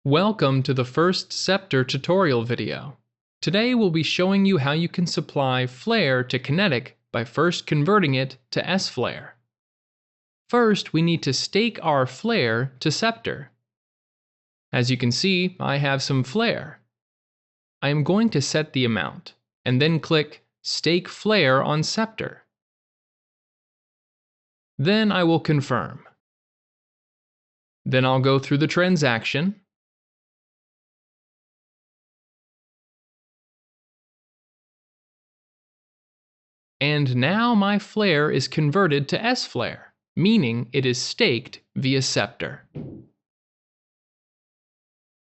Welcome to the first Sceptre tutorial video. Today we'll be showing you how you can supply Flare to Kinetic by first converting it to sFLR. First, we need to stake our Flare to Sceptre. As you can see, I have some Flare. I am going to set the amount, and then click Stake Flare on Sceptre. Then I will confirm. Then I'll go through the transaction. And now my Flare is converted to sFLR, meaning it is staked via Sceptre.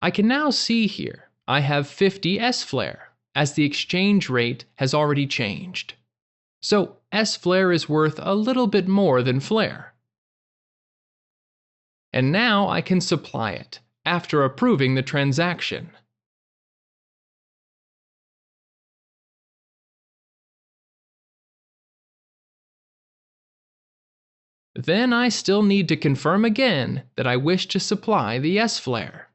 I can now see here I have 50 sFLR, as the exchange rate has already changed. So sFLR is worth a little bit more than Flare. And now I can supply it, after approving the transaction. Then I still need to confirm again that I wish to supply the sFLR.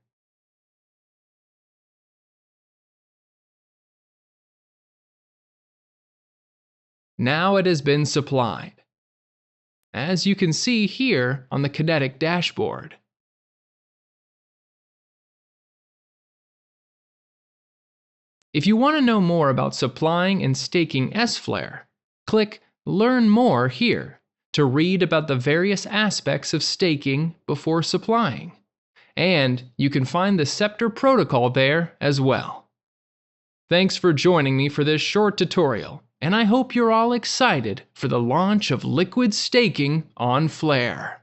Now it has been supplied, as you can see here on the Kinetic dashboard. If you want to know more about supplying and staking sFLR, click Learn More here to read about the various aspects of staking before supplying. And you can find the Sceptre protocol there as well. Thanks for joining me for this short tutorial, and I hope you're all excited for the launch of liquid staking on Flare.